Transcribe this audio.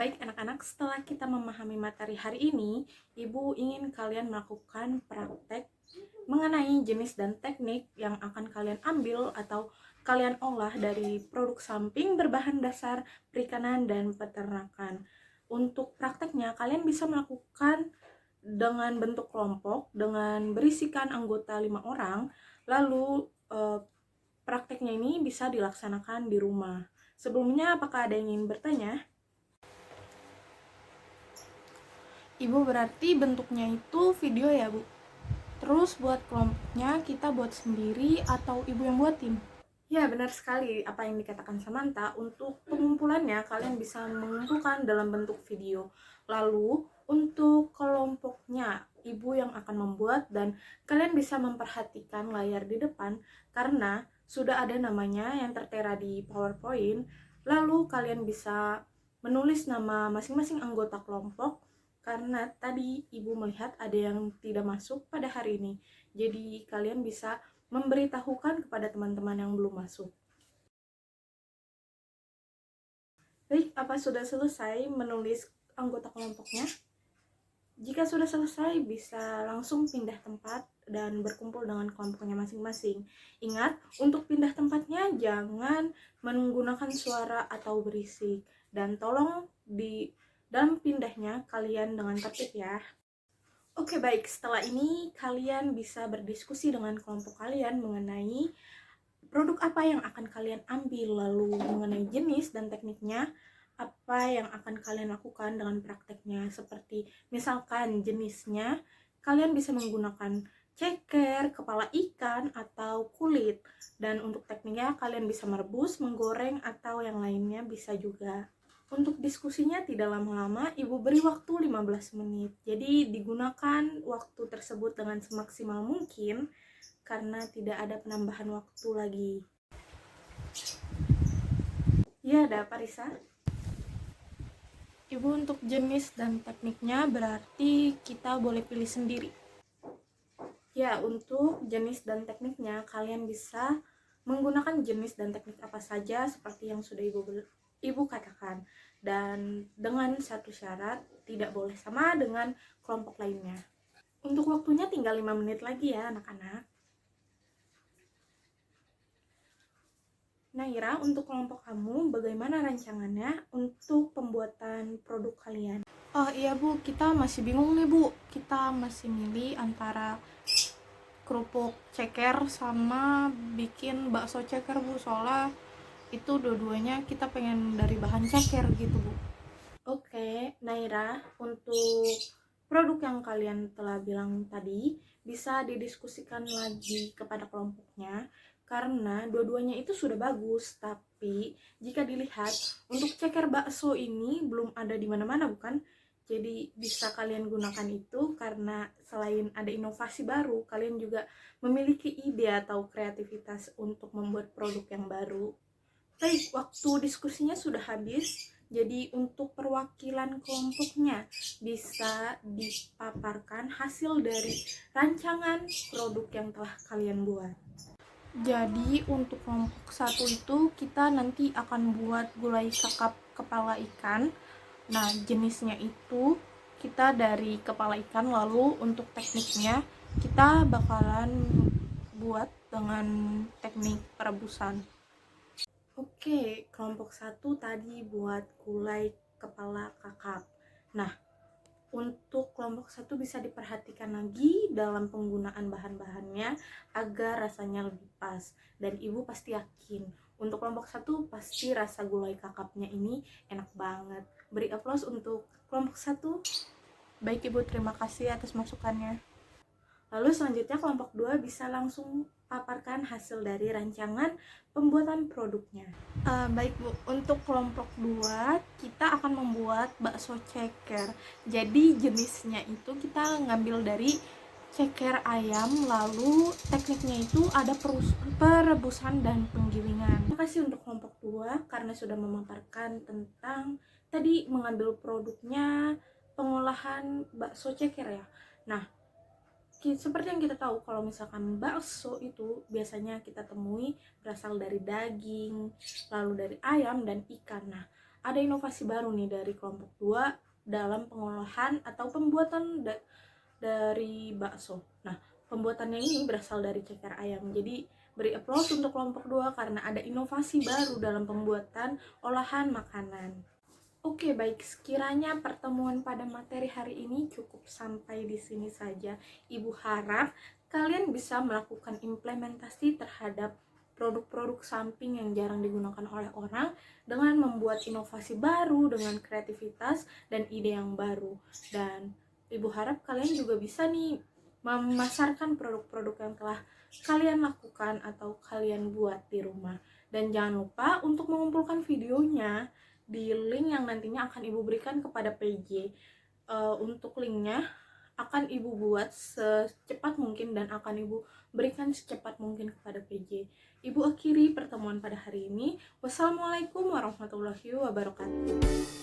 Baik anak-anak, setelah kita memahami materi hari ini, Ibu ingin kalian melakukan praktek mengenai jenis dan teknik yang akan kalian ambil atau kalian olah dari produk samping berbahan dasar perikanan dan peternakan. Untuk prakteknya, kalian bisa melakukan dengan bentuk kelompok dengan berisikan anggota 5 orang, lalu prakteknya ini bisa dilaksanakan di rumah. Sebelumnya, apakah ada yang ingin bertanya? Ibu, berarti bentuknya itu video ya, Bu? Terus buat kelompoknya kita buat sendiri atau Ibu yang buatin? Ya, benar sekali apa yang dikatakan Samantha. Untuk pengumpulannya, kalian bisa mengumpulkan dalam bentuk video. Lalu, untuk kelompoknya, Ibu yang akan membuat dan kalian bisa memperhatikan layar di depan karena sudah ada namanya yang tertera di PowerPoint. Lalu, kalian bisa menulis nama masing-masing anggota kelompok karena tadi Ibu melihat ada yang tidak masuk pada hari ini. Jadi kalian bisa memberitahukan kepada teman-teman yang belum masuk. Baik, apa sudah selesai menulis anggota kelompoknya? Jika sudah selesai, bisa langsung pindah tempat dan berkumpul dengan kelompoknya masing-masing. Ingat, untuk pindah tempatnya jangan menggunakan suara atau berisik. Dan tolong di dalam pindahnya kalian dengan tertib ya. Oke, baik. Setelah ini kalian bisa berdiskusi dengan kelompok kalian mengenai produk apa yang akan kalian ambil, lalu mengenai jenis dan tekniknya, apa yang akan kalian lakukan dengan prakteknya. Seperti misalkan jenisnya, kalian bisa menggunakan ceker, kepala ikan, atau kulit. Dan untuk tekniknya, kalian bisa merebus, menggoreng, atau yang lainnya bisa juga. Untuk diskusinya tidak lama-lama, Ibu beri waktu 15 menit. Jadi digunakan waktu tersebut dengan semaksimal mungkin karena tidak ada penambahan waktu lagi. Ya, ada apa Risa? Ibu, untuk jenis dan tekniknya berarti kita boleh pilih sendiri. Ya, untuk jenis dan tekniknya kalian bisa menggunakan jenis dan teknik apa saja seperti yang sudah Ibu katakan. Dan dengan satu syarat, tidak boleh sama dengan kelompok lainnya. Untuk waktunya tinggal 5 menit lagi ya anak-anak. Naira, untuk kelompok kamu bagaimana rancangannya untuk pembuatan produk kalian? Oh iya Bu, kita masih bingung nih Bu. Kita masih milih antara kerupuk ceker sama bikin bakso ceker Bu. Soalnya itu dua-duanya kita pengen dari bahan ceker gitu Bu. Oke, Naira, untuk produk yang kalian telah bilang tadi bisa didiskusikan lagi kepada kelompoknya karena dua-duanya itu sudah bagus, tapi jika dilihat untuk ceker bakso ini belum ada di mana-mana bukan? Jadi bisa kalian gunakan itu karena selain ada inovasi baru, kalian juga memiliki ide atau kreativitas untuk membuat produk yang baru. Baik, waktu diskusinya sudah habis. Jadi untuk perwakilan kelompoknya bisa dipaparkan hasil dari rancangan produk yang telah kalian buat. Jadi untuk kelompok satu itu kita nanti akan buat gulai kakap kepala ikan. Nah, jenisnya itu kita dari kepala ikan, lalu untuk tekniknya kita bakalan buat dengan teknik perebusan. Oke, kelompok satu tadi buat gulai kepala kakap. Nah, untuk kelompok satu bisa diperhatikan lagi dalam penggunaan bahan-bahannya agar rasanya lebih pas. Dan Ibu pasti yakin untuk kelompok satu pasti rasa gulai kakapnya ini enak banget. Beri aplaus untuk kelompok satu. Baik Ibu, terima kasih atas masukannya. Lalu selanjutnya kelompok 2 bisa langsung paparkan hasil dari rancangan pembuatan produknya. Baik Bu, untuk kelompok 2 kita akan membuat bakso ceker. Jadi jenisnya itu kita ngambil dari ceker ayam, lalu tekniknya itu ada perebusan dan penggilingan. Terima kasih untuk kelompok 2 karena sudah memaparkan tentang tadi mengambil produknya pengolahan bakso ceker ya. Nah, seperti yang kita tahu kalau misalkan bakso itu biasanya kita temui berasal dari daging, lalu dari ayam dan ikan. Nah, ada inovasi baru nih dari kelompok 2 dalam pengolahan atau pembuatan dari bakso. Nah, pembuatannya ini berasal dari ceker ayam. Jadi beri applause untuk kelompok 2 karena ada inovasi baru dalam pembuatan olahan makanan. Oke, baik, sekiranya pertemuan pada materi hari ini cukup sampai di sini saja. Ibu harap kalian bisa melakukan implementasi terhadap produk-produk samping yang jarang digunakan oleh orang dengan membuat inovasi baru dengan kreativitas dan ide yang baru. Dan ibu harap kalian juga bisa nih memasarkan produk-produk yang telah kalian lakukan atau kalian buat di rumah. Dan jangan lupa untuk mengumpulkan videonya di link yang nantinya akan ibu berikan kepada PJ. Untuk linknya akan ibu buat secepat mungkin dan akan ibu berikan secepat mungkin kepada PJ. Ibu akhiri pertemuan pada hari ini. Wassalamualaikum warahmatullahi wabarakatuh.